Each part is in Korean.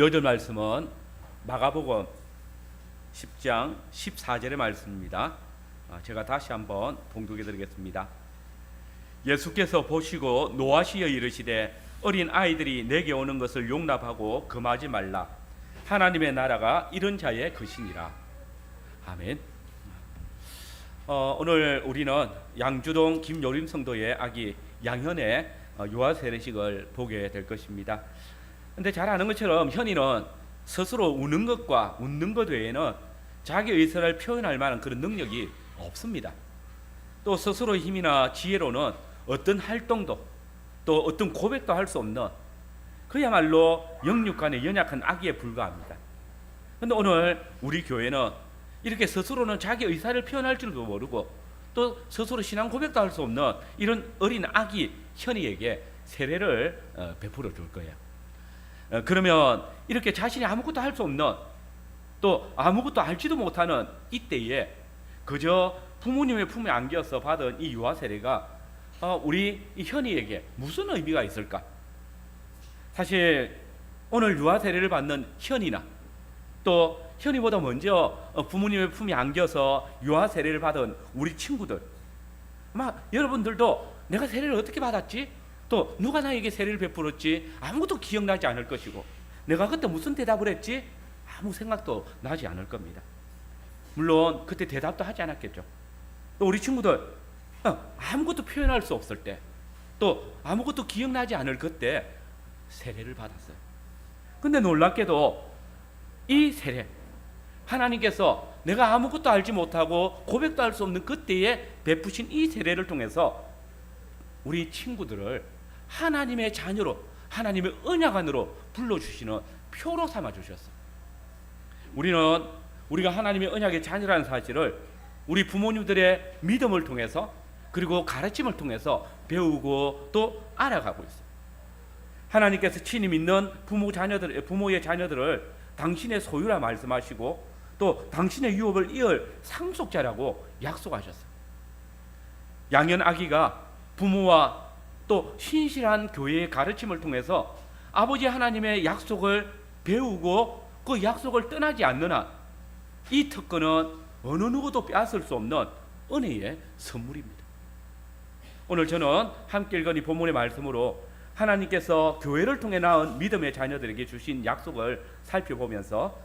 요절 말씀은 마가복음 10장 14절의 말씀입니다. 제가 다시 한번 봉독해 드리겠습니다. 예수께서 보시고 노하시어 이르시되 어린 아이들이 내게 오는 것을 용납하고 금하지 말라. 하나님의 나라가 이런 자의 것이니라. 아멘. 오늘 우리는 양주동 김요림 성도의 아기 양현의 유아 세례식을 보게 될 것입니다. 근데 잘 아는 것처럼 현이는 스스로 우는 것과 웃는 것 외에는 자기 의사를 표현할 만한 그런 능력이 없습니다. 또 스스로의 힘이나 지혜로는 어떤 활동도 또 어떤 고백도 할 수 없는 그야말로 영육간의 연약한 아기에 불과합니다. 그런데 오늘 우리 교회는 이렇게 스스로는 자기 의사를 표현할 줄도 모르고 또 스스로 신앙 고백도 할 수 없는 이런 어린 아기 현이에게 세례를 베풀어 줄 거예요. 그러면 이렇게 자신이 아무것도 할 수 없는 또 아무것도 알지도 못하는 이때에 그저 부모님의 품에 안겨서 받은 이 유아 세례가 우리 이 현이에게 무슨 의미가 있을까? 사실 오늘 유아 세례를 받는 현이나 또 현이보다 먼저 부모님의 품에 안겨서 유아 세례를 받은 우리 친구들, 아마 여러분들도 내가 세례를 어떻게 받았지? 또 누가 나에게 세례를 베풀었지? 아무것도 기억나지 않을 것이고 내가 그때 무슨 대답을 했지? 아무 생각도 나지 않을 겁니다. 물론 그때 대답도 하지 않았겠죠. 또 우리 친구들 아무것도 표현할 수 없을 때 또 아무것도 기억나지 않을 그때 세례를 받았어요. 근데 놀랍게도 이 세례, 하나님께서 내가 아무것도 알지 못하고 고백도 할 수 없는 그때에 베푸신 이 세례를 통해서 우리 친구들을 하나님의 자녀로, 하나님의 언약 안으로 불러주시는 표로 삼아주셨어요. 우리는 우리가 하나님의 언약의 자녀라는 사실을 우리 부모님들의 믿음을 통해서 그리고 가르침을 통해서 배우고 또 알아가고 있어요. 하나님께서 친히 믿는 부모의 자녀들을 당신의 소유라 말씀하시고 또 당신의 유업을 이을 상속자라고 약속하셨어요. 양현 아기가 부모와 또 신실한 교회의 가르침을 통해서 아버지 하나님의 약속을 배우고 그 약속을 떠나지 않는 한 이 특권은 어느 누구도 빼앗을 수 없는 은혜의 선물입니다. 오늘 저는 함께 읽은 이 본문의 말씀으로 하나님께서 교회를 통해 낳은 믿음의 자녀들에게 주신 약속을 살펴보면서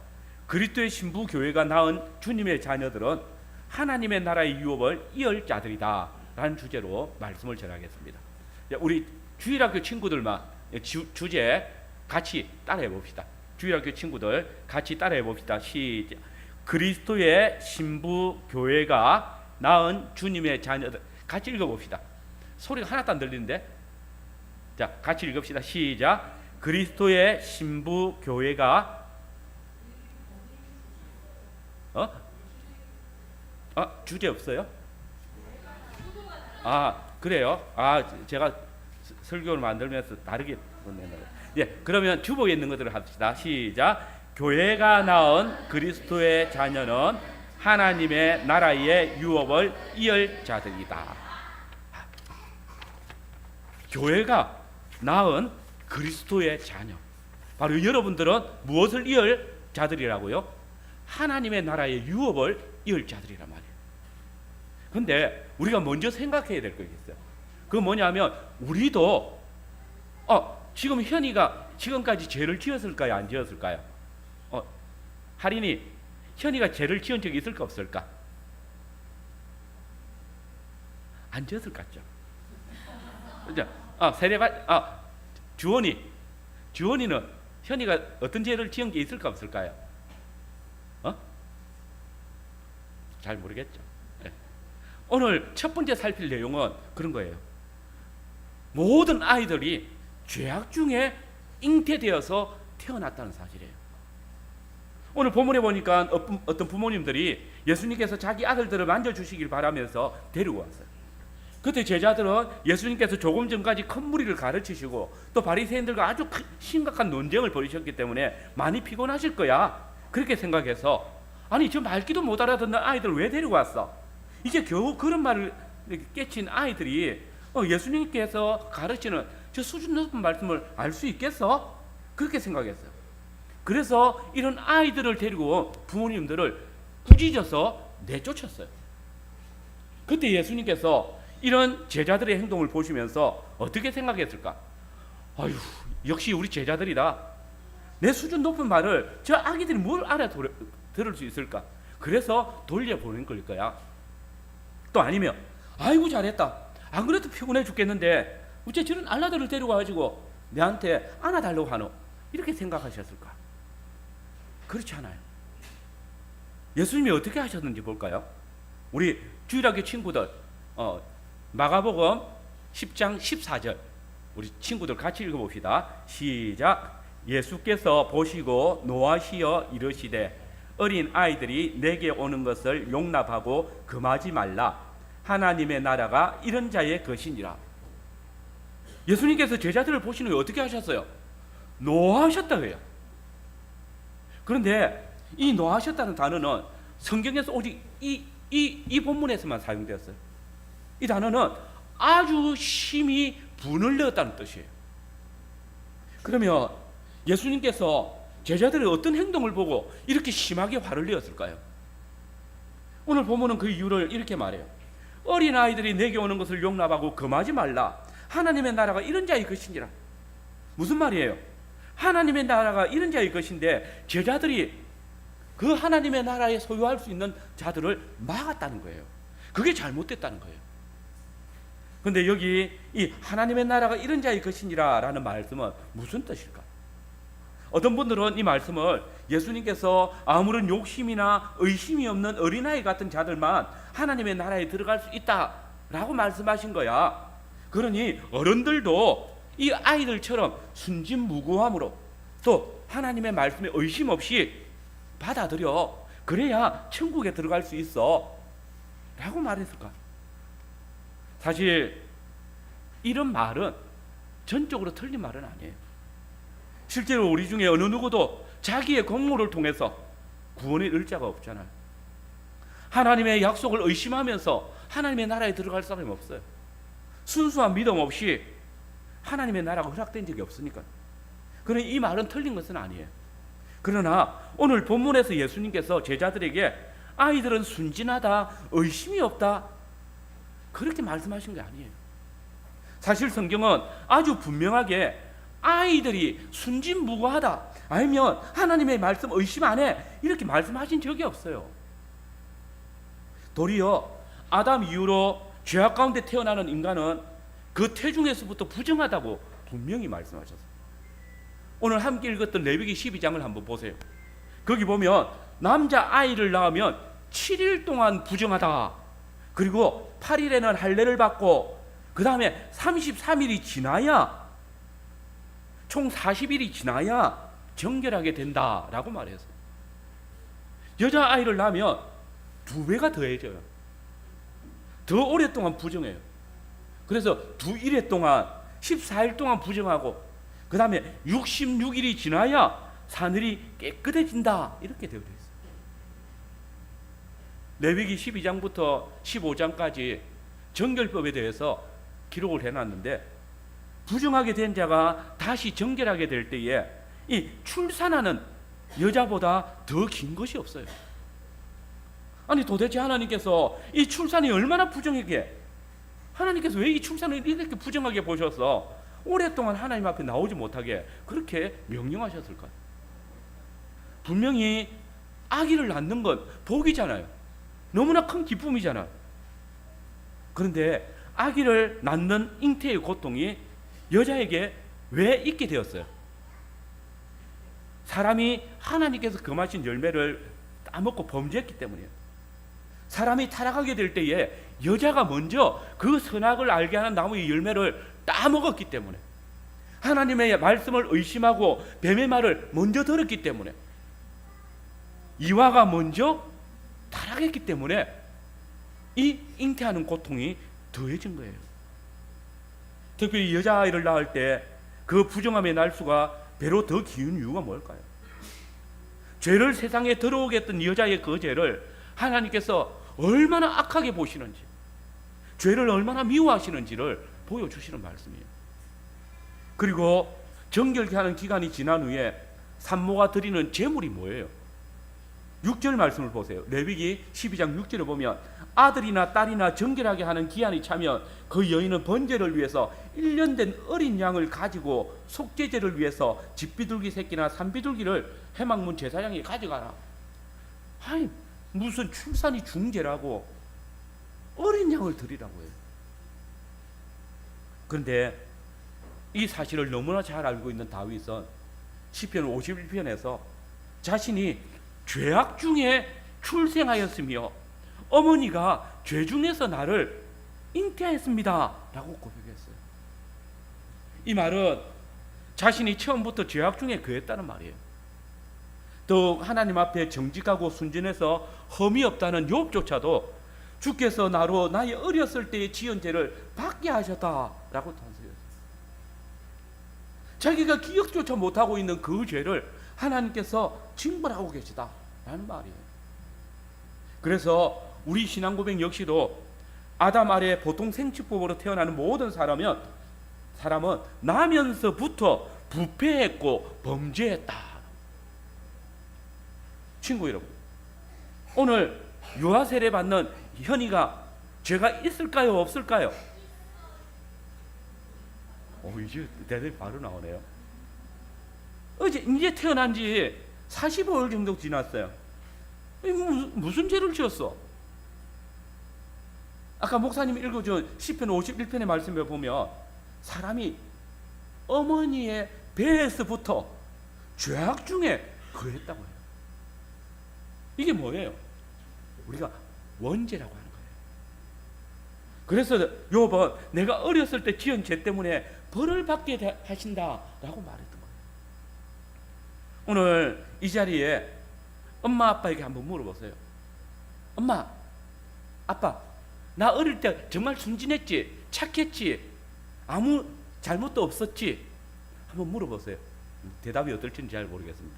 그리스도의 신부 교회가 낳은 주님의 자녀들은 하나님의 나라의 유업을 이을 자들이다 라는 주제로 말씀을 전하겠습니다. 우리 주일학교 친구들만 주제 같이 따라해 봅시다. 주일학교 친구들 같이 따라해 봅시다. 시작. 그리스도의 신부 교회가 낳은 주님의 자녀들. 같이 읽어봅시다. 소리가 하나도 안 들리는데. 자, 같이 읽읍시다. 시작. 그리스도의 신부 교회가 주제 없어요? 그래요? 제가 설교를 만들면서 다르게 보내는. 예, 그러면 주보에 있는 것들을 합시다. 시작. 교회가 낳은 그리스도의 자녀는 하나님의 나라의 유업을 이을 자들이다. 교회가 낳은 그리스도의 자녀, 바로 여러분들은 무엇을 이을 자들이라고요? 하나님의 나라의 유업을 이을 자들이란 말이에요. 그런데 우리가 먼저 생각해야 될 것이 있어요. 그건 뭐냐면 우리도 지금 현이가 지금까지 죄를 지었을까요? 안 지었을까요? 할인이 현이가 죄를 지은 적이 있을까 없을까? 안 지었을 것 같죠? 주원이는 현이가 어떤 죄를 지은 게 있을까 없을까요? 잘 모르겠죠. 네. 오늘 첫 번째 살필 내용은 그런 거예요. 모든 아이들이 죄악 중에 잉태되어서 태어났다는 사실이에요. 오늘 본문에 보니까 어떤 부모님들이 예수님께서 자기 아들들을 만져주시길 바라면서 데리고 왔어요. 그때 제자들은 예수님께서 조금 전까지 큰 무리를 가르치시고 또 바리새인들과 아주 심각한 논쟁을 벌이셨기 때문에 많이 피곤하실 거야, 그렇게 생각해서 아니 저 말귀도 못 알아듣는 아이들 왜 데리고 왔어? 이제 겨우 그런 말을 깨친 아이들이 예수님께서 가르치는 저 수준 높은 말씀을 알 수 있겠어? 그렇게 생각했어요. 그래서 이런 아이들을 데리고 부모님들을 꾸짖어서 내쫓았어요. 그때 예수님께서 이런 제자들의 행동을 보시면서 어떻게 생각했을까? 아유, 역시 우리 제자들이다. 내 수준 높은 말을 저 아기들이 뭘 알아들을 수 있을까? 그래서 돌려보낸 걸 거야. 또 아니면 아이고 잘했다. 안 그래도 피곤해 죽겠는데 어째 저런 알라들을 데려와가지고 내한테 안아달라고 하노? 이렇게 생각하셨을까? 그렇지 않아요. 예수님이 어떻게 하셨는지 볼까요? 우리 주일학교 친구들 마가복음 10장 14절 우리 친구들 같이 읽어봅시다. 시작. 예수께서 보시고 노하시어 이르시되 어린 아이들이 내게 오는 것을 용납하고 금하지 말라. 하나님의 나라가 이런 자의 것이니라. 예수님께서 제자들을 보시는 게 어떻게 하셨어요? 노하셨다고 해요. 그런데 이 노하셨다는 단어는 성경에서 오직 이 본문에서만 사용되었어요. 이 단어는 아주 심히 분을 내었다는 뜻이에요. 그러면 예수님께서 제자들의 어떤 행동을 보고 이렇게 심하게 화를 내었을까요? 오늘 본문은 그 이유를 이렇게 말해요. 어린 아이들이 내게 오는 것을 용납하고 금하지 말라. 하나님의 나라가 이런 자의 것이니라. 무슨 말이에요? 하나님의 나라가 이런 자의 것인데 제자들이 그 하나님의 나라에 소유할 수 있는 자들을 막았다는 거예요. 그게 잘못됐다는 거예요. 그런데 여기 이 하나님의 나라가 이런 자의 것이니라 라는 말씀은 무슨 뜻일까? 어떤 분들은 이 말씀을 예수님께서 아무런 욕심이나 의심이 없는 어린아이 같은 자들만 하나님의 나라에 들어갈 수 있다라고 말씀하신 거야. 그러니 어른들도 이 아이들처럼 순진무구함으로 또 하나님의 말씀에 의심 없이 받아들여. 그래야 천국에 들어갈 수 있어 라고 말했을까? 사실 이런 말은 전적으로 틀린 말은 아니에요. 실제로 우리 중에 어느 누구도 자기의 공로를 통해서 구원에 이를 자가 없잖아요. 하나님의 약속을 의심하면서 하나님의 나라에 들어갈 사람이 없어요. 순수한 믿음 없이 하나님의 나라가 허락된 적이 없으니까. 그러니 이 말은 틀린 것은 아니에요. 그러나 오늘 본문에서 예수님께서 제자들에게 아이들은 순진하다, 의심이 없다 그렇게 말씀하신 게 아니에요. 사실 성경은 아주 분명하게 아이들이 순진무구하다 아니면 하나님의 말씀 의심 안 해 이렇게 말씀하신 적이 없어요. 도리어 아담 이후로 죄악 가운데 태어나는 인간은 그 태중에서부터 부정하다고 분명히 말씀하셨어요. 오늘 함께 읽었던 레위기 12장을 한번 보세요. 거기 보면 남자 아이를 낳으면 7일 동안 부정하다. 그리고 8일에는 할례를 받고 그 다음에 33일이 지나야 총 40일이 지나야 정결하게 된다라고 말했어요. 여자아이를 낳으면 2배가 더해져요. 더 오랫동안 부정해요. 그래서 2일 동안 14일 동안 부정하고 그 다음에 66일이 지나야 사늘이 깨끗해진다 이렇게 되어 있어요. 레위기 12장부터 15장까지 정결법에 대해서 기록을 해놨는데 부정하게 된 자가 다시 정결하게 될 때에 이 출산하는 여자보다 더 긴 것이 없어요. 아니 도대체 하나님께서 이 출산이 얼마나 부정하게 하나님께서 왜 이 출산을 이렇게 부정하게 보셔서 오랫동안 하나님 앞에 나오지 못하게 그렇게 명령하셨을까요? 분명히 아기를 낳는 건 복이잖아요. 너무나 큰 기쁨이잖아요. 그런데 아기를 낳는 잉태의 고통이 여자에게 왜 있게 되었어요? 사람이 하나님께서 금하신 열매를 따먹고 범죄했기 때문이에요. 사람이 타락하게 될 때에 여자가 먼저 그 선악을 알게 하는 나무의 열매를 따먹었기 때문에 하나님의 말씀을 의심하고 뱀의 말을 먼저 들었기 때문에 이와가 먼저 타락했기 때문에 이 잉태하는 고통이 더해진 거예요. 특별히 여자아이를 낳을 때 그 부정함의 날수가 배로 더 기운 이유가 뭘까요? 죄를 세상에 들어오게 했던 여자의 그 죄를 하나님께서 얼마나 악하게 보시는지 죄를 얼마나 미워하시는지를 보여주시는 말씀이에요. 그리고 정결케 하는 기간이 지난 후에 산모가 드리는 제물이 뭐예요? 6절 말씀을 보세요. 레위기 12장 6절을 보면 아들이나 딸이나 정결하게 하는 기한이 차면 그 여인은 번제를 위해서 1년 된 어린 양을 가지고 속죄제를 위해서 집비둘기 새끼나 산비둘기를 회막문 제사장이 가져가라. 아니 무슨 출산이 중죄라고 어린 양을 드리라고 해요. 그런데 이 사실을 너무나 잘 알고 있는 다윗은 시편 51편에서 자신이 죄악 중에 출생하였으며 어머니가 죄 중에서 나를 잉태하였습니다 라고 고백했어요. 이 말은 자신이 처음부터 죄악 중에 거했다는 말이에요. 또 하나님 앞에 정직하고 순전해서 흠이 없다는 욥조차도 주께서 나로 나의 어렸을 때의 지은 죄를 받게 하셨다라고 탄식했어요. 자기가 기억조차 못하고 있는 그 죄를 하나님께서 징벌하고 계시다라는 말이에요. 그래서 우리 신앙 고백 역시도 아담 아래 보통 생축법으로 태어나는 모든 사람은 나면서부터 부패했고 범죄했다. 친구 여러분, 오늘 유아 세례 받는 현이가 죄가 있을까요, 없을까요? 이제 대답이 바로 나오네요. 이제 태어난 지 45일 정도 지났어요. 무슨 죄를 지었어? 아까 목사님이 읽어준 시편 51편의 말씀을 보면 사람이 어머니의 배에서부터 죄악 중에 거했다고 해요. 이게 뭐예요? 우리가 원죄라고 하는 거예요. 그래서 욥은 내가 어렸을 때 지은 죄 때문에 벌을 받게 하신다라고 말했던 거예요. 오늘 이 자리에 엄마 아빠에게 한번 물어보세요. 엄마, 아빠, 나 어릴 때 정말 순진했지, 착했지, 아무 잘못도 없었지? 한번 물어보세요. 대답이 어떨지는 잘 모르겠습니다.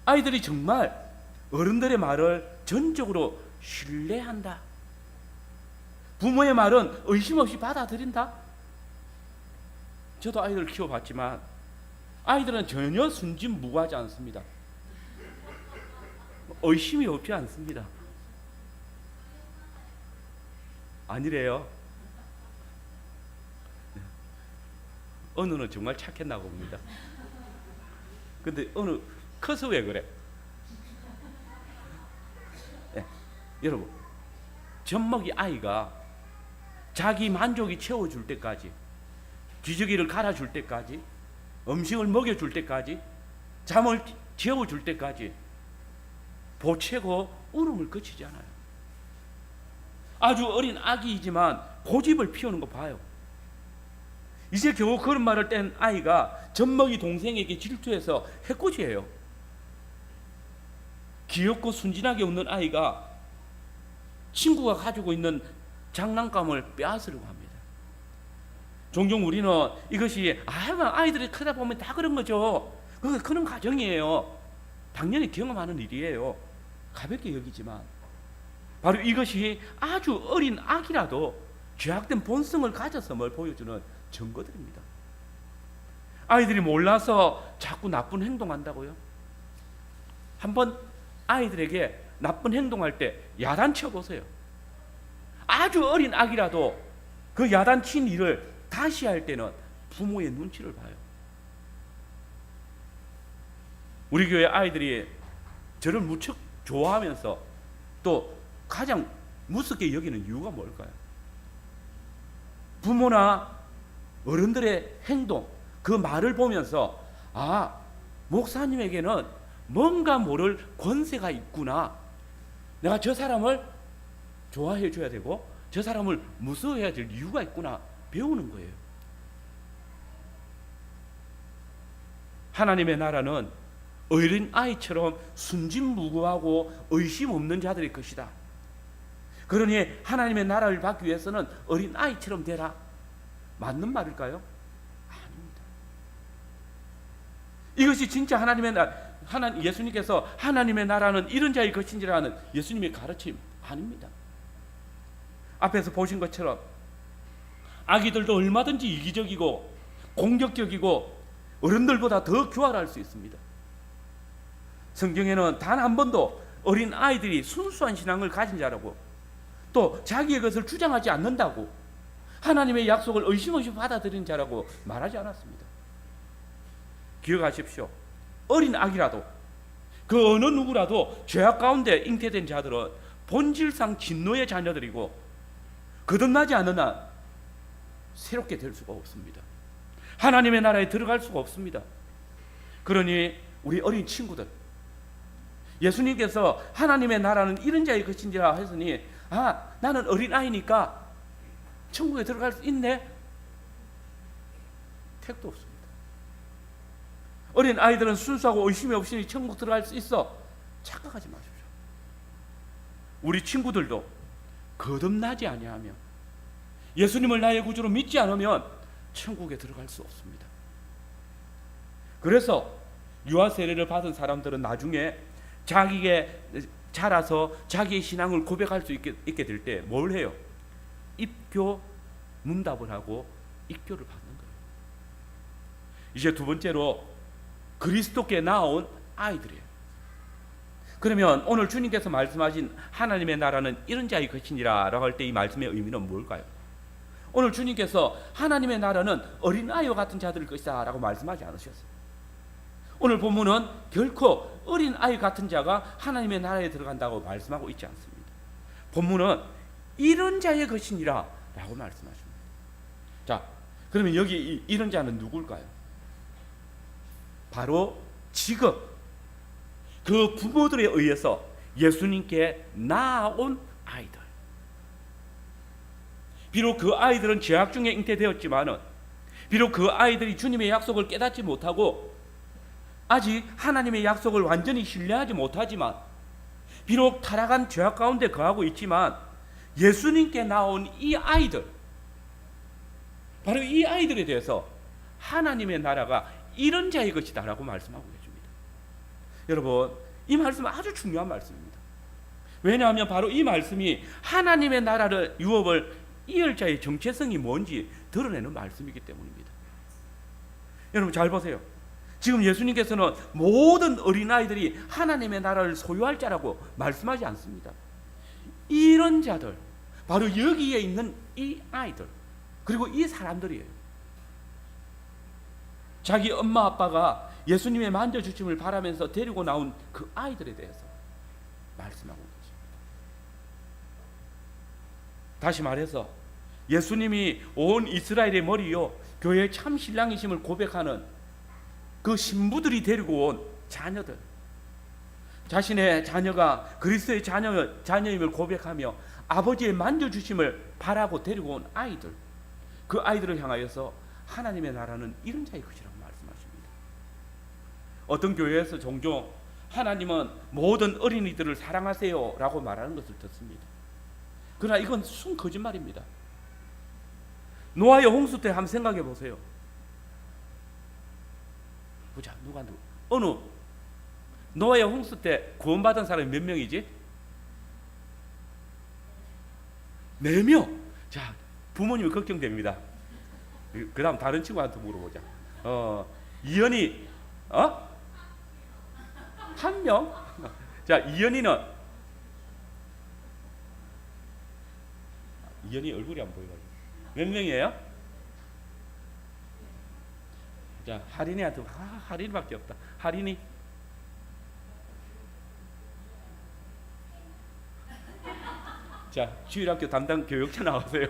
아이들이 정말 어른들의 말을 전적으로 신뢰한다. 부모의 말은 의심 없이 받아들인다. 저도 아이들을 키워봤지만 아이들은 전혀 순진무구하지 않습니다. 의심이 없지 않습니다. 아니래요. 어느는 정말 착했나 봅니다. 근데 어느 커서 왜 그래? 네, 여러분, 젖먹이 아이가 자기 만족이 채워줄 때까지, 기저귀를 갈아줄 때까지, 음식을 먹여줄 때까지, 잠을 재워줄 때까지 보채고 울음을 그치지 않아요. 아주 어린 아기이지만 고집을 피우는 거 봐요. 이제 겨우 그런 말을 뗀 아이가 젖먹이 동생에게 질투해서 해코지해요. 귀엽고 순진하게 웃는 아이가 친구가 가지고 있는 장난감을 빼앗으려고 합니다. 종종 우리는 이것이 아이들이 크다 보면 다 그런 거죠. 그런 가정이에요. 당연히 경험하는 일이에요. 가볍게 여기지만 바로 이것이 아주 어린 아기라도 죄악된 본성을 가졌음을 보여주는 증거들입니다. 아이들이 몰라서 자꾸 나쁜 행동한다고요? 한번 아이들에게 나쁜 행동할 때 야단쳐 보세요. 아주 어린 아기라도 그 야단친 일을 다시 할 때는 부모의 눈치를 봐요. 우리 교회 아이들이 저를 무척 좋아하면서 또 가장 무섭게 여기는 이유가 뭘까요? 부모나 어른들의 행동, 그 말을 보면서 목사님에게는 뭔가 모를 권세가 있구나. 내가 저 사람을 좋아해 줘야 되고 저 사람을 무서워해야 될 이유가 있구나 배우는 거예요. 하나님의 나라는 어린 아이처럼 순진무구하고 의심 없는 자들의 것이다. 그러니 하나님의 나라를 받기 위해서는 어린 아이처럼 되라. 맞는 말일까요? 아닙니다. 이것이 진짜 하나님의 나라, 예수님께서 하나님의 나라는 이런 자의 것인지라는 예수님의 가르침 아닙니다. 앞에서 보신 것처럼 아기들도 얼마든지 이기적이고 공격적이고 어른들보다 더 교활할 수 있습니다. 성경에는 단 한 번도 어린 아이들이 순수한 신앙을 가진 자라고, 또 자기의 것을 주장하지 않는다고, 하나님의 약속을 의심 없이 받아들인 자라고 말하지 않았습니다. 기억하십시오. 어린 아기라도, 그 어느 누구라도 죄악 가운데 잉태된 자들은 본질상 진노의 자녀들이고 거듭나지 않는 한 새롭게 될 수가 없습니다. 하나님의 나라에 들어갈 수가 없습니다. 그러니 우리 어린 친구들, 예수님께서 하나님의 나라는 이런 자의 것인지라 했으니, 나는 어린아이니까 천국에 들어갈 수 있네? 택도 없습니다. 어린 아이들은 순수하고 의심이 없이 천국 들어갈 수 있어. 착각하지 마십시오. 우리 친구들도 거듭나지 아니하며 예수님을 나의 구주로 믿지 않으면 천국에 들어갈 수 없습니다. 그래서 유아 세례를 받은 사람들은 나중에 자기의 자라서 자기의 신앙을 고백할 수 있게 될 때 뭘 해요? 입교 문답을 하고 입교를 받는 거예요. 이제 두 번째로 그리스도께 나온 아이들이에요. 그러면 오늘 주님께서 말씀하신 하나님의 나라는 이런 자의 것이니라 라고 할 때 이 말씀의 의미는 뭘까요? 오늘 주님께서 하나님의 나라는 어린아이와 같은 자들일 것이다 라고 말씀하지 않으셨어요. 오늘 본문은 결코 어린아이 같은 자가 하나님의 나라에 들어간다고 말씀하고 있지 않습니다. 본문은 이런 자의 것이니라 라고 말씀하십니다. 자, 그러면 여기 이런 자는 누굴까요? 바로 지금 그 부모들에 의해서 예수님께 낳아온 아이들. 비록 그 아이들은 죄악 중에 잉태되었지만은, 비록 그 아이들이 주님의 약속을 깨닫지 못하고 아직 하나님의 약속을 완전히 신뢰하지 못하지만, 비록 타락한 죄악 가운데 거하고 있지만 예수님께 나온 이 아이들, 바로 이 아이들에 대해서 하나님의 나라가 이런 자의 것이다 라고 말씀하고 계십니다. 여러분, 이 말씀은 아주 중요한 말씀입니다. 왜냐하면 바로 이 말씀이 하나님의 나라를 유업을 이을 자의 정체성이 뭔지 드러내는 말씀이기 때문입니다. 여러분 잘 보세요. 지금 예수님께서는 모든 어린아이들이 하나님의 나라를 소유할 자라고 말씀하지 않습니다. 이런 자들, 바로 여기에 있는 이 아이들, 그리고 이 사람들이에요. 자기 엄마 아빠가 예수님의 만져주심을 바라면서 데리고 나온 그 아이들에 대해서 말씀하고 계십니다. 다시 말해서 예수님이 온 이스라엘의 머리요 교회의 참 신랑이심을 고백하는 그 신부들이 데리고 온 자녀들, 자신의 자녀가 그리스도의 자녀임을 고백하며 아버지의 만져주심을 바라고 데리고 온 아이들, 그 아이들을 향하여서 하나님의 나라는 이런 자의 것이라고 말씀하십니다. 어떤 교회에서 종종 하나님은 모든 어린이들을 사랑하세요 라고 말하는 것을 듣습니다. 그러나 이건 순 거짓말입니다. 노아의 홍수 때 한번 생각해 보세요. 보자, 어느 노아의 홍수 때 구원받은 사람이 몇 명이지? 4명. 자, 부모님이 걱정됩니다. 그 다음 다른 친구한테 물어보자. 이현이 1명? 자, 이현이 얼굴이 안 보여가지고 몇 명이에요? 자, 하린이한테 하린이밖에 없다. 하린이 자, 주일학교 담당 교육자 나오세요.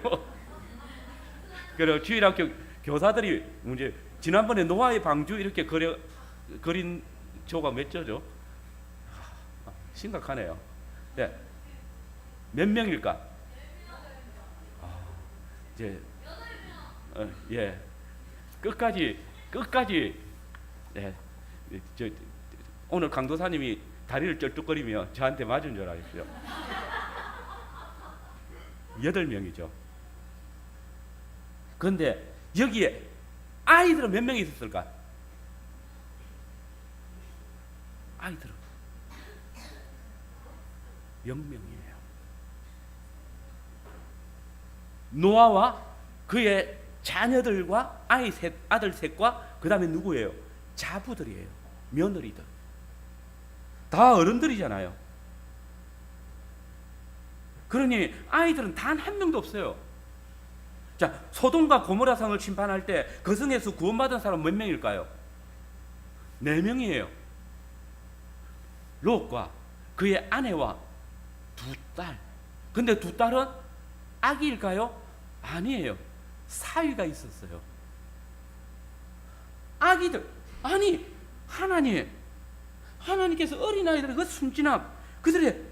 그리고 주일학교 교사들이 문제, 지난번에 노아의 방주 이렇게 그린 조가 몇 조죠? 심각하네요. 네. 몇 명일까? 이제 예, 끝까지 예, 오늘 강도사님이 다리를 쩔뚝거리며 저한테 맞은 줄 아십시오. 8명이죠. 그런데 여기에 아이들은 몇 명이 있었을까? 아이들은 0명이에요. 노아와 그의 자녀들과 아들 셋과 그 다음에 누구예요? 자부들이에요. 며느리들. 다 어른들이잖아요. 그러니 아이들은 단 한 명도 없어요. 자, 소돔과 고모라 성을 심판할 때 그 성에서 구원받은 사람 몇 명일까요? 4명이에요. 롯과 그의 아내와 2딸. 근데 2딸은 아기일까요? 아니에요. 사위가 있었어요. 아기들. 아니, 하나님께서 어린아이들의 그 순진함, 그들의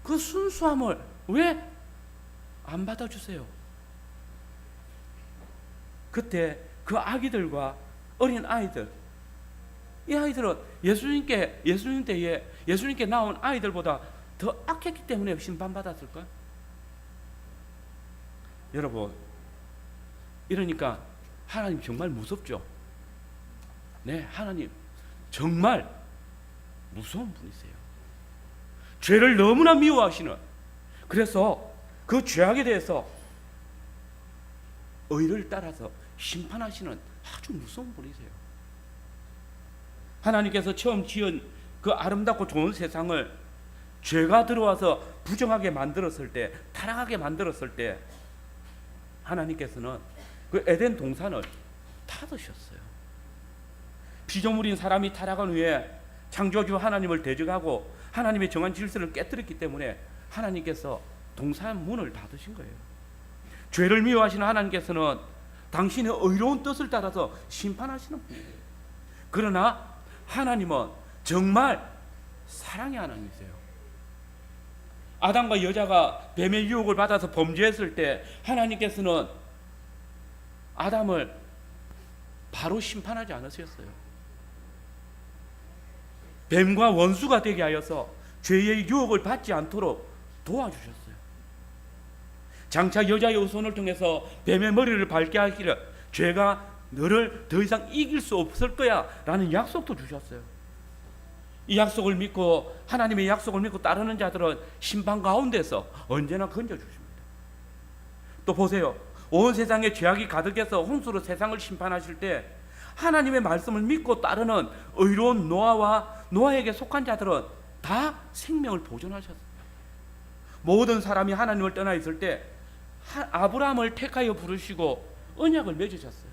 그 순수함을 왜 안 받아주세요? 그때 그 아기들과 어린 아이들, 이 아이들은 예수님 때에 예수님께 나온 아이들보다 더 악했기 때문에 심판받았을까요? 여러분, 이러니까 하나님 정말 무섭죠? 네, 하나님 정말 무서운 분이세요. 죄를 너무나 미워하시는, 그래서 그 죄악에 대해서 의를 따라서 심판하시는 아주 무서운 분이세요. 하나님께서 처음 지은 그 아름답고 좋은 세상을 죄가 들어와서 부정하게 만들었을 때, 타락하게 만들었을 때 하나님께서는 그 에덴 동산을 닫으셨어요. 피조물인 사람이 타락한 후에 창조주 하나님을 대적하고 하나님의 정한 질서를 깨뜨렸기 때문에 하나님께서 동산 문을 닫으신 거예요. 죄를 미워하시는 하나님께서는 당신의 의로운 뜻을 따라서 심판하시는 분이에요. 그러나 하나님은 정말 사랑의 하나님이세요. 아담과 여자가 뱀의 유혹을 받아서 범죄했을 때 하나님께서는 아담을 바로 심판하지 않으셨어요. 뱀과 원수가 되게 하여서 죄의 유혹을 받지 않도록 도와주셨어요. 장차 여자의 후손을 통해서 뱀의 머리를 밟게 하기를 죄가 너를 더 이상 이길 수 없을 거야 라는 약속도 주셨어요. 이 약속을 믿고, 하나님의 약속을 믿고 따르는 자들은 심판 가운데서 언제나 건져주십니다. 또 보세요. 온 세상에 죄악이 가득해서 홍수로 세상을 심판하실 때 하나님의 말씀을 믿고 따르는 의로운 노아와 노아에게 속한 자들은 다 생명을 보존하셨습니다. 모든 사람이 하나님을 떠나 있을 때 아브라함을 택하여 부르시고 언약을 맺으셨어요.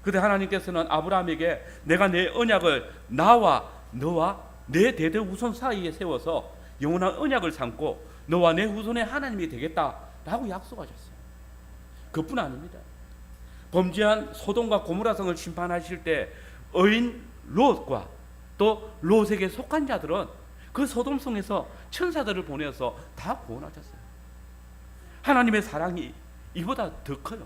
그때 하나님께서는 아브라함에게 내가 내 언약을 나와 너와 내 대대 후손 사이에 세워서 영원한 언약을 삼고 너와 내 후손의 하나님이 되겠다라고 약속하셨어요. 그뿐 아닙니다. 범죄한 소돔과 고모라 성을 심판하실 때 의인 롯과 또 롯에게 속한 자들은 그 소돔 성에서 천사들을 보내서 다 구원하셨어요. 하나님의 사랑이 이보다 더 커요.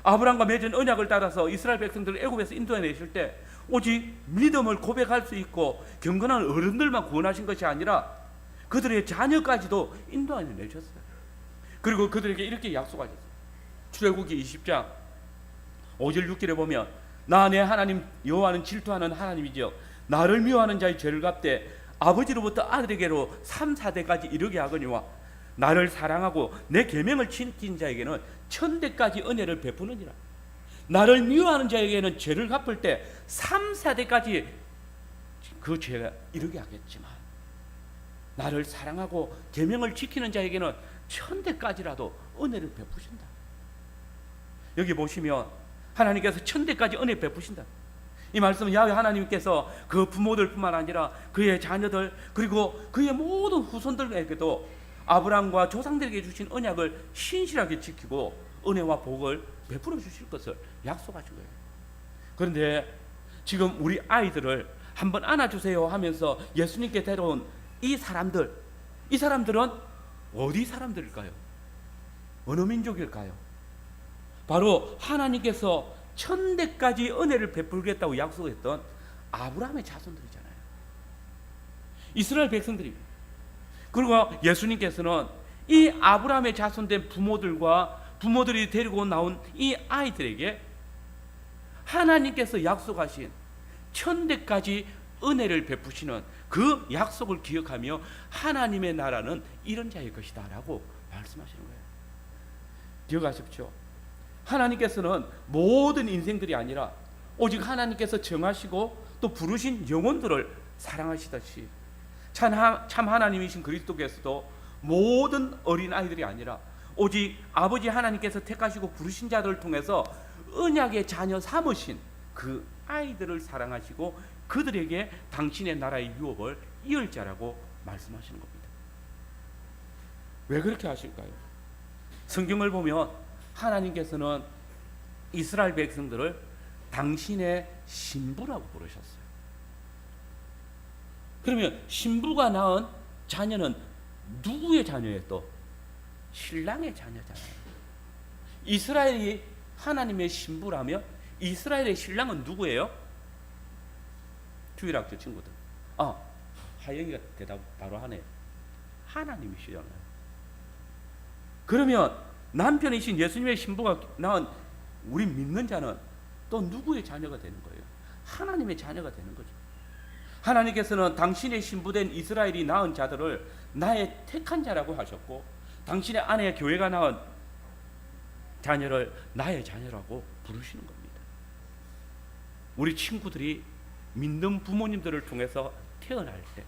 아브라함과 맺은 언약을 따라서 이스라엘 백성들을 애굽에서 인도해내실 때 오직 믿음을 고백할 수 있고 경건한 어른들만 구원하신 것이 아니라 그들의 자녀까지도 인도해내셨어요. 그리고 그들에게 이렇게 약속하셨어요. 출애굽기 20장 5절 6절에 보면 나 내 하나님 여호와는 질투하는 하나님이지요 나를 미워하는 자의 죄를 갚되 아버지로부터 아들에게로 3, 4대까지 이르게 하거니와 나를 사랑하고 내 계명을 지킨 자에게는 1000대까지 은혜를 베푸느니라. 나를 미워하는 자에게는 죄를 갚을 때 3, 4대까지 그 죄가 이르게 하겠지만 나를 사랑하고 계명을 지키는 자에게는 1000대까지라도 은혜를 베푸신다. 여기 보시면 하나님께서 1000대까지 은혜 베푸신다. 이 말씀은 야훼 하나님께서 그 부모들뿐만 아니라 그의 자녀들 그리고 그의 모든 후손들에게도 아브라함과 조상들에게 주신 언약을 신실하게 지키고 은혜와 복을 베풀어 주실 것을 약속하신 거예요. 그런데 지금 우리 아이들을 한번 안아주세요 하면서 예수님께 데려온 이 사람들은 어디 사람들일까요? 어느 민족일까요? 바로 하나님께서 1000대까지 은혜를 베풀겠다고 약속했던 아브라함의 자손들이잖아요. 이스라엘 백성들입니다. 그리고 예수님께서는 이 아브라함의 자손된 부모들이 데리고 나온 이 아이들에게 하나님께서 약속하신 1000대까지 은혜를 베푸시는 그 약속을 기억하며 하나님의 나라는 이런 자의 것이다 라고 말씀하시는 거예요. 기억하십시오. 하나님께서는 모든 인생들이 아니라 오직 하나님께서 정하시고 또 부르신 영혼들을 사랑하시듯이 참 하나님이신 그리스도께서도 모든 어린아이들이 아니라 오직 아버지 하나님께서 택하시고 부르신 자들을 통해서 언약의 자녀 삼으신 그 아이들을 사랑하시고 그들에게 당신의 나라의 유업을 이을 자라고 말씀하시는 겁니다. 왜 그렇게 하실까요? 성경을 보면 하나님께서는 이스라엘 백성들을 당신의 신부라고 부르셨어요. 그러면 신부가 낳은 자녀는 누구의 자녀예요? 또 신랑의 자녀잖아요. 이스라엘이 하나님의 신부라면 이스라엘의 신랑은 누구예요? 주일학교 친구들. 하영이가 대답 바로 하네요. 하나님이시잖아요. 그러면 남편이신 예수님의 신부가 낳은 우리 믿는 자는 또 누구의 자녀가 되는 거예요? 하나님의 자녀가 되는 거죠. 하나님께서는 당신의 신부된 이스라엘이 낳은 자들을 나의 택한 자라고 하셨고 당신의 아내 교회가 낳은 자녀를 나의 자녀라고 부르시는 겁니다. 우리 친구들이 믿는 부모님들을 통해서 태어날 때,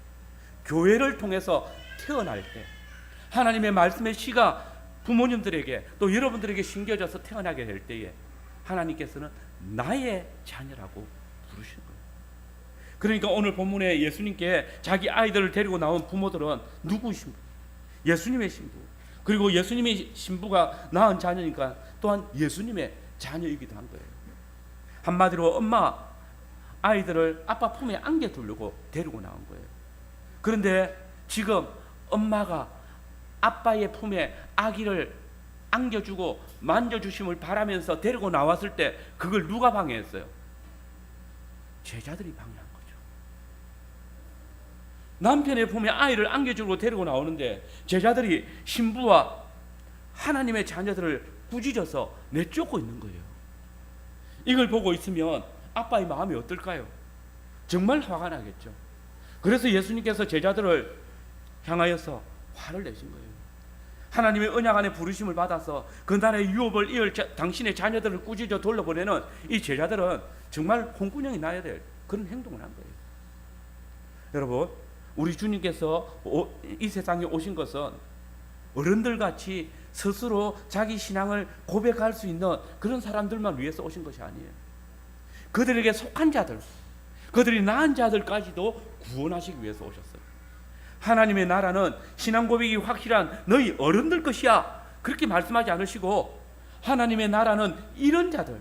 교회를 통해서 태어날 때 하나님의 말씀의 씨가 부모님들에게 또 여러분들에게 심겨져서 태어나게 될 때에 하나님께서는 나의 자녀라고 부르시는 거예요. 그러니까 오늘 본문에 예수님께 자기 아이들을 데리고 나온 부모들은 누구 신부? 예수님의 신부. 그리고 예수님의 신부가 낳은 자녀니까 또한 예수님의 자녀이기도 한 거예요. 한마디로 엄마 아이들을 아빠 품에 안겨두려고 데리고 나온 거예요. 그런데 지금 엄마가 아빠의 품에 아기를 안겨주고 만져주심을 바라면서 데리고 나왔을 때 그걸 누가 방해했어요? 제자들이 방해한 거죠. 남편의 품에 아이를 안겨주고 데리고 나오는데 제자들이 신부와 하나님의 자녀들을 꾸짖어서 내쫓고 있는 거예요. 이걸 보고 있으면 아빠의 마음이 어떨까요? 정말 화가 나겠죠. 그래서 예수님께서 제자들을 향하여서 화를 내신 거예요. 하나님의 언약 안에 부르심을 받아서 그 나라의 유업을 이을 당신의 자녀들을 꾸짖어 돌려보내는 이 제자들은 정말 홍군형이 나야 될 그런 행동을 한 거예요. 여러분, 우리 주님께서 이 세상에 오신 것은 어른들같이 스스로 자기 신앙을 고백할 수 있는 그런 사람들만 위해서 오신 것이 아니에요. 그들에게 속한 자들, 그들이 낳은 자들까지도 구원하시기 위해서 오셨어요. 하나님의 나라는 신앙 고백이 확실한 너희 어른들 것이야 그렇게 말씀하지 않으시고 하나님의 나라는 이런 자들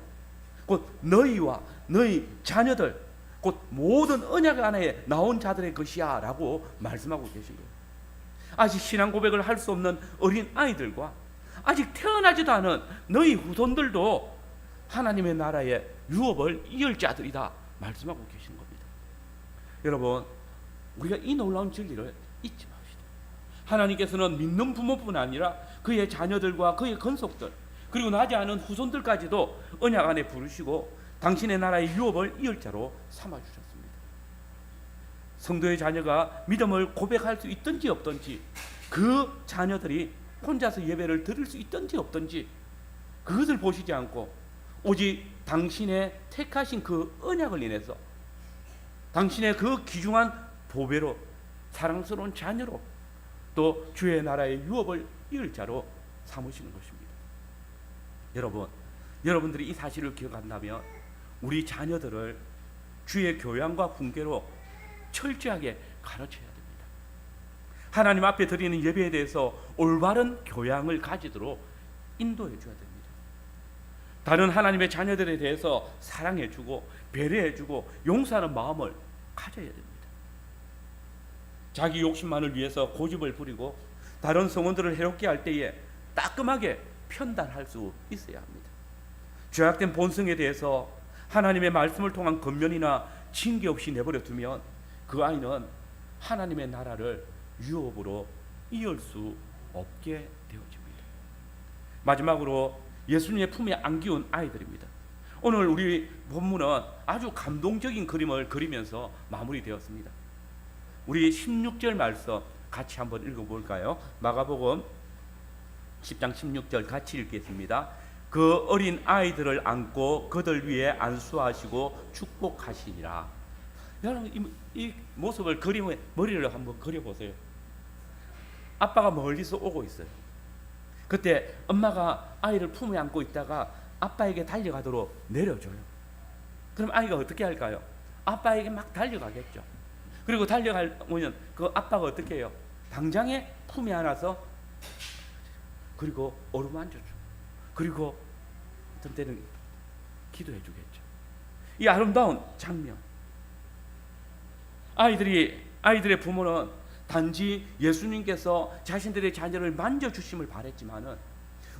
곧 너희와 너희 자녀들 곧 모든 언약 안에 나온 자들의 것이야 라고 말씀하고 계신 거예요. 아직 신앙 고백을 할 수 없는 어린 아이들과 아직 태어나지도 않은 너희 후손들도 하나님의 나라의 유업을 이을 자들이다 말씀하고 계신 겁니다. 여러분, 우리가 이 놀라운 진리를 잊지 맙시다. 하나님께서는 믿는 부모뿐 아니라 그의 자녀들과 그의 건속들 그리고 나지 않은 후손들까지도 언약 안에 부르시고 당신의 나라의 유업을 이을 자로 삼아주셨습니다. 성도의 자녀가 믿음을 고백할 수 있든지 없든지 그 자녀들이 혼자서 예배를 드릴 수 있든지 없든지 그것을 보시지 않고 오직 당신의 택하신 그 언약을 인해서 당신의 그 귀중한 보배로 사랑스러운 자녀로 또 주의 나라의 유업을 이을 자로 삼으시는 것입니다. 여러분, 여러분들이 이 사실을 기억한다면 우리 자녀들을 주의 교양과 훈계로 철저하게 가르쳐야 됩니다. 하나님 앞에 드리는 예배에 대해서 올바른 교양을 가지도록 인도해 줘야 됩니다. 다른 하나님의 자녀들에 대해서 사랑해주고 배려해주고 용서하는 마음을 가져야 됩니다. 자기 욕심만을 위해서 고집을 부리고 다른 성원들을 해롭게 할 때에 따끔하게 편단할 수 있어야 합니다. 죄악된 본성에 대해서 하나님의 말씀을 통한 권면이나 징계 없이 내버려 두면 그 아이는 하나님의 나라를 유업으로 이을 수 없게 되어집니다. 마지막으로 예수님의 품에 안기운 아이들입니다. 오늘 우리 본문은 아주 감동적인 그림을 그리면서 마무리되었습니다. 우리 16절 말씀 같이 한번 읽어볼까요? 마가복음 10장 16절 같이 읽겠습니다. 그 어린 아이들을 안고 그들 위에 안수하시고 축복하시니라. 여러분 이 모습을 그림에 머리를 한번 그려보세요. 아빠가 멀리서 오고 있어요. 그때 엄마가 아이를 품에 안고 있다가 아빠에게 달려가도록 내려줘요. 그럼 아이가 어떻게 할까요? 아빠에게 막 달려가겠죠. 그리고 달려가면 그 아빠가 어떻게 해요? 당장에 품에 안아서 그리고 어루만져줘. 그리고 어떤 때는 기도해 주겠죠. 이 아름다운 장면. 아이들의 부모는 단지 예수님께서 자신들의 자녀를 만져주심을 바랬지만은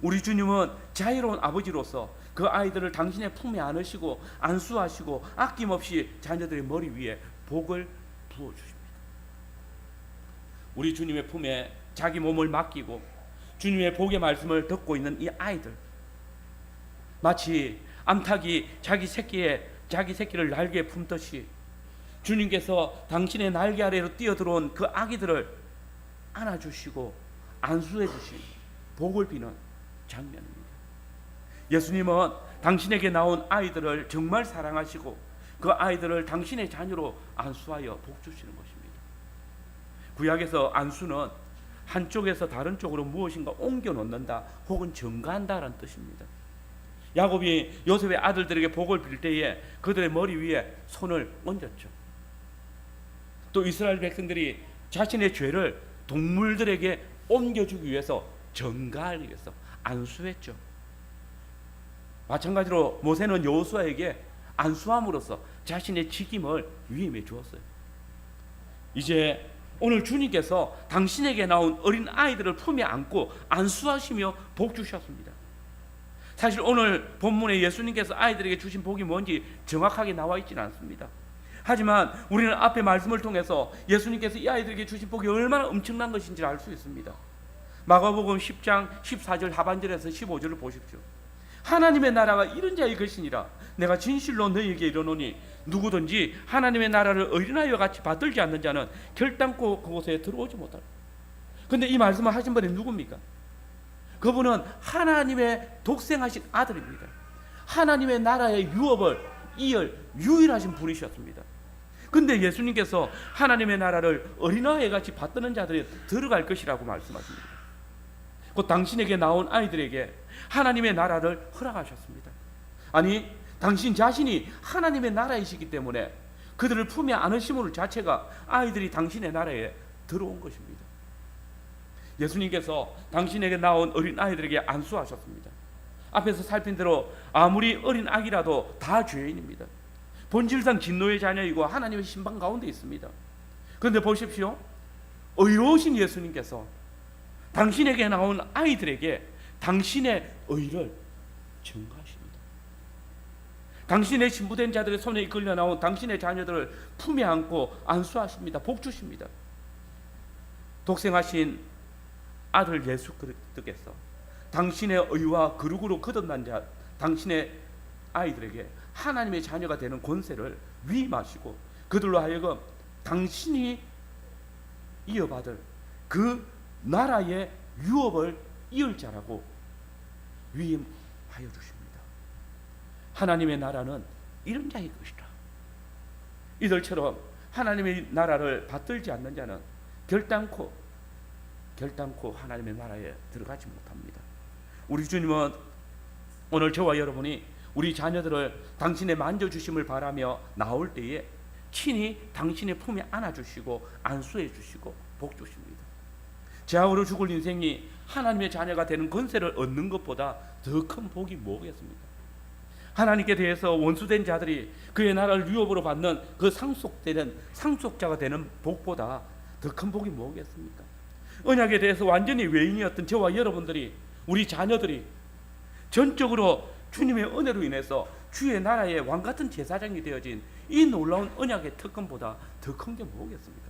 우리 주님은 자유로운 아버지로서 그 아이들을 당신의 품에 안으시고 안수하시고 아낌없이 자녀들의 머리 위에 복을 부어주십니다. 우리 주님의 품에 자기 몸을 맡기고 주님의 복의 말씀을 듣고 있는 이 아이들, 마치 암탉이 자기 새끼를 날개에 품듯이 주님께서 당신의 날개 아래로 뛰어들어온 그 아기들을 안아주시고 안수해 주신 복을 비는 장면입니다. 예수님은 당신에게 나온 아이들을 정말 사랑하시고 그 아이들을 당신의 자녀로 안수하여 복 주시는 것입니다. 구약에서 안수는 한쪽에서 다른 쪽으로 무엇인가 옮겨 놓는다 혹은 전가한다라는 뜻입니다. 야곱이 요셉의 아들들에게 복을 빌 때에 그들의 머리 위에 손을 얹었죠. 또 이스라엘 백성들이 자신의 죄를 동물들에게 옮겨주기 위해서 전가하기 위해서 안수했죠. 마찬가지로 모세는 여호수아에게 안수함으로써 자신의 직임을 위임해 주었어요. 이제 오늘 주님께서 당신에게 나온 어린 아이들을 품에 안고 안수하시며 복 주셨습니다. 사실 오늘 본문에 예수님께서 아이들에게 주신 복이 뭔지 정확하게 나와 있지는 않습니다. 하지만 우리는 앞에 말씀을 통해서 예수님께서 이 아이들에게 주신 복이 얼마나 엄청난 것인지 알 수 있습니다. 마가복음 10장 14절 하반절에서 15절을 보십시오. 하나님의 나라가 이런 자의 것이니라. 내가 진실로 너희에게 이르노니 누구든지 하나님의 나라를 어린아이와 같이 받들지 않는 자는 결단코 그곳에 들어오지 못하라. 근데 이 말씀을 하신 분이 누굽니까? 그분은 하나님의 독생하신 아들입니다. 하나님의 나라의 유업을 이을 유일하신 분이셨습니다. 근데 예수님께서 하나님의 나라를 어린아이 같이 받드는 자들이 들어갈 것이라고 말씀하십니다. 곧 당신에게 나온 아이들에게 하나님의 나라를 허락하셨습니다. 아니, 당신 자신이 하나님의 나라이시기 때문에 그들을 품에 안으심으로 자체가 아이들이 당신의 나라에 들어온 것입니다. 예수님께서 당신에게 나온 어린 아이들에게 안수하셨습니다. 앞에서 살핀 대로 아무리 어린 아기라도 다 죄인입니다. 본질상 진노의 자녀이고 하나님의 심판 가운데 있습니다. 그런데 보십시오. 의로우신 예수님께서 당신에게 나온 아이들에게 당신의 의를 증거하십니다. 당신의 신부된 자들의 손에 이끌려 나온 당신의 자녀들을 품에 안고 안수하십니다. 복 주십니다. 독생하신 아들 예수 그리스도께서 당신의 의와 거룩으로 거듭난 자 당신의 아이들에게 하나님의 자녀가 되는 권세를 위임하시고 그들로 하여금 당신이 이어받을 그 나라의 유업을 이을 자라고 위임하여 주십니다. 하나님의 나라는 이런 자의 것이다. 이들처럼 하나님의 나라를 받들지 않는 자는 결단코 하나님의 나라에 들어가지 못합니다. 우리 주님은 오늘 저와 여러분이 우리 자녀들을 당신의 만져주심을 바라며 나올 때에 친히 당신의 품에 안아주시고 안수해 주시고 복 주십니다. 죄악으로 죽을 인생이 하나님의 자녀가 되는 권세를 얻는 것보다 더 큰 복이 뭐겠습니까? 하나님께 대해서 원수된 자들이 그의 나라를 유업으로 받는 그 상속자가 되는 복보다 더 큰 복이 뭐겠습니까? 언약에 대해서 완전히 외인이었던 저와 여러분들이, 우리 자녀들이 전적으로 주님의 은혜로 인해서 주의 나라의 왕같은 제사장이 되어진 이 놀라운 언약의 특권보다 더 큰 게 뭐겠습니까?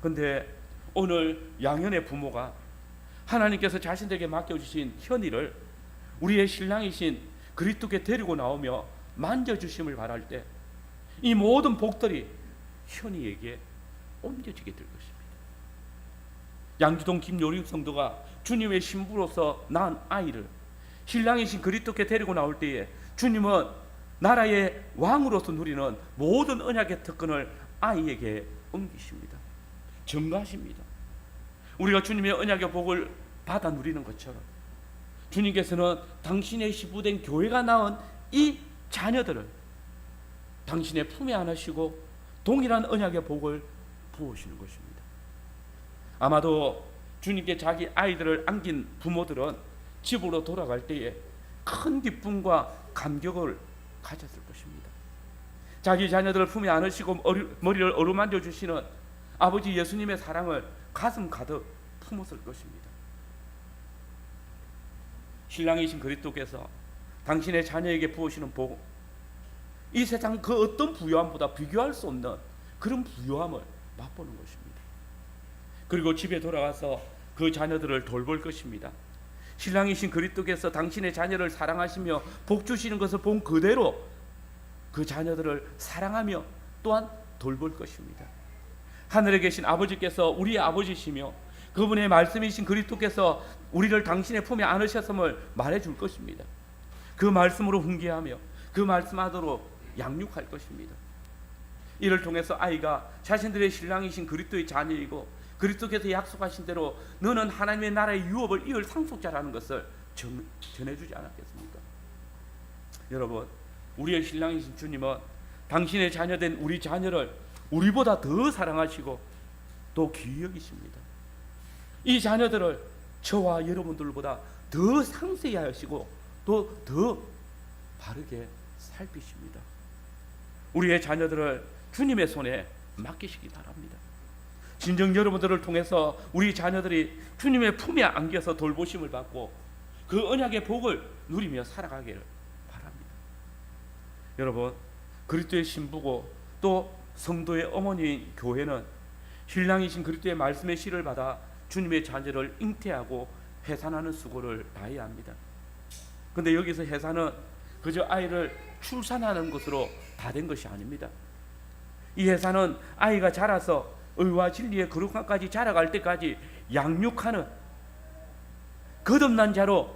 그런데 오늘 양현의 부모가 하나님께서 자신들에게 맡겨주신 현이를 우리의 신랑이신 그리스도께 데리고 나오며 만져주심을 바랄 때 이 모든 복들이 현이에게 옮겨지게 될 것입니다. 양주동 김요림 성도가 주님의 신부로서 낳은 아이를 신랑이신 그리스도께 데리고 나올 때에 주님은 나라의 왕으로서 누리는 모든 언약의 특권을 아이에게 옮기십니다. 증가하십니다. 우리가 주님의 언약의 복을 받아 누리는 것처럼 주님께서는 당신의 시부된 교회가 낳은 이 자녀들을 당신의 품에 안으시고 동일한 언약의 복을 부으시는 것입니다. 아마도 주님께 자기 아이들을 안긴 부모들은 집으로 돌아갈 때에 큰 기쁨과 감격을 가졌을 것입니다. 자기 자녀들을 품에 안으시고 머리를 어루만져 주시는 아버지 예수님의 사랑을 가슴 가득 품었을 것입니다. 신랑이신 그리스도께서 당신의 자녀에게 부으시는 복, 이 세상 그 어떤 부요함보다 비교할 수 없는 그런 부요함을 맛보는 것입니다. 그리고 집에 돌아가서 그 자녀들을 돌볼 것입니다. 신랑이신 그리스도께서 당신의 자녀를 사랑하시며 복 주시는 것을 본 그대로 그 자녀들을 사랑하며 또한 돌볼 것입니다. 하늘에 계신 아버지께서 우리의 아버지시며 그분의 말씀이신 그리스도께서 우리를 당신의 품에 안으셨음을 말해줄 것입니다. 그 말씀으로 훈계하며 그 말씀하도록 양육할 것입니다. 이를 통해서 아이가 자신들의 신랑이신 그리스도의 자녀이고 그리스도께서 약속하신 대로 너는 하나님의 나라의 유업을 이을 상속자라는 것을 전해주지 않았겠습니까? 여러분, 우리의 신랑이신 주님은 당신의 자녀된 우리 자녀를 우리보다 더 사랑하시고 또 귀히 여기십니다. 이 자녀들을 저와 여러분들보다 더 상세히 하시고 또 더 바르게 살피십니다. 우리의 자녀들을 주님의 손에 맡기시기 바랍니다. 진정 여러분들을 통해서 우리 자녀들이 주님의 품에 안겨서 돌보심을 받고 그 언약의 복을 누리며 살아가기를 바랍니다. 여러분, 그리스도의 신부고 또 성도의 어머니인 교회는 신랑이신 그리스도의 말씀의 씨를 받아 주님의 자녀를 잉태하고 해산하는 수고를 다해야 합니다. 그런데 여기서 해산은 그저 아이를 출산하는 것으로 다 된 것이 아닙니다. 이 해산은 아이가 자라서 의와 진리의 거룩함까지 자라갈 때까지 양육하는, 거듭난 자로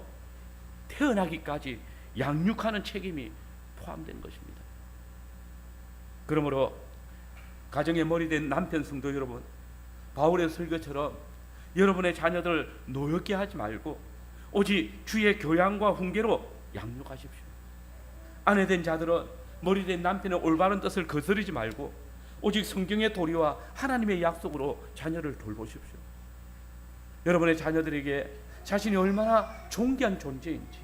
태어나기까지 양육하는 책임이 포함된 것입니다. 그러므로 가정의 머리 된 남편 성도 여러분, 바울의 설교처럼 여러분의 자녀들 노엽게 하지 말고 오직 주의 교양과 훈계로 양육하십시오. 아내 된 자들은 머리 된 남편의 올바른 뜻을 거스르지 말고 오직 성경의 도리와 하나님의 약속으로 자녀를 돌보십시오. 여러분의 자녀들에게 자신이 얼마나 존귀한 존재인지,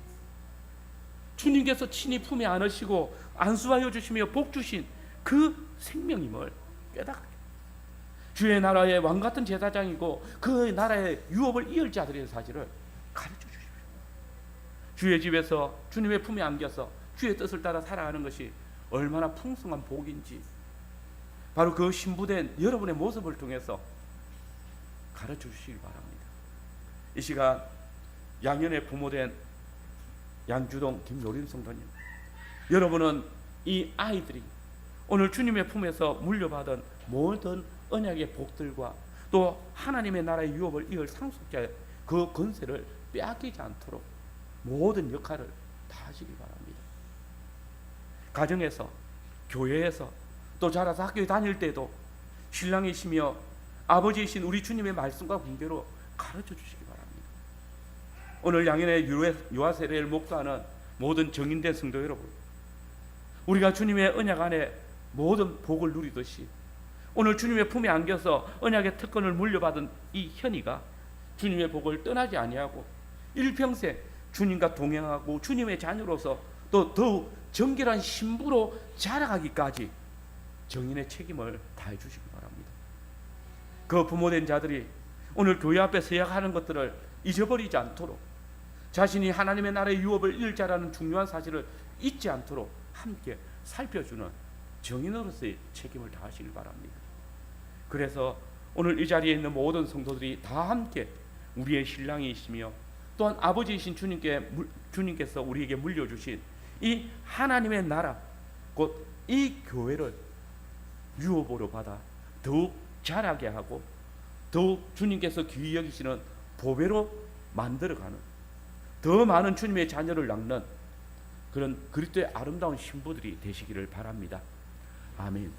주님께서 친히 품에 안으시고 안수하여 주시며 복 주신 그 생명임을 깨닫게, 주의 나라의 왕같은 제사장이고 그 나라의 유업을 이을 자들의 사실을 가르쳐 주십시오. 주의 집에서 주님의 품에 안겨서 주의 뜻을 따라 살아가는 것이 얼마나 풍성한 복인지 바로 그 신부된 여러분의 모습을 통해서 가르쳐 주시기 바랍니다. 이 시간 양현의 부모된 양주동 김요림 성도님, 여러분은 이 아이들이 오늘 주님의 품에서 물려받은 모든 언약의 복들과 또 하나님의 나라의 유업을 이을 상속자의 그 권세를 빼앗기지 않도록 모든 역할을 다 하시기 바랍니다. 가정에서, 교회에서, 또 자라서 학교에 다닐 때도 신랑이시며 아버지이신 우리 주님의 말씀과 훈계로 가르쳐 주시기 바랍니다. 오늘 양현의 유아 세례를 목도하는 모든 정인된 성도 여러분, 우리가 주님의 언약 안에 모든 복을 누리듯이 오늘 주님의 품에 안겨서 언약의 특권을 물려받은 이 현이가 주님의 복을 떠나지 아니하고 일평생 주님과 동행하고 주님의 자녀로서 또 더욱 정결한 신부로 자라가기까지 정인의 책임을 다해 주시기 바랍니다. 그 부모된 자들이 오늘 교회 앞에 서야 하는 것들을 잊어버리지 않도록, 자신이 하나님의 나라의 유업을 이을 자라는 중요한 사실을 잊지 않도록 함께 살펴주는 정인으로서의 책임을 다하시길 바랍니다. 그래서 오늘 이 자리에 있는 모든 성도들이 다 함께 우리의 신랑이시며 또한 아버지이신 주님께서 우리에게 물려주신 이 하나님의 나라, 곧 이 교회를 유업으로 받아 더욱 자라게 하고 더욱 주님께서 귀히 여기시는 보배로 만들어가는, 더 많은 주님의 자녀를 낳는 그런 그리스도의 아름다운 신부들이 되시기를 바랍니다. 아멘.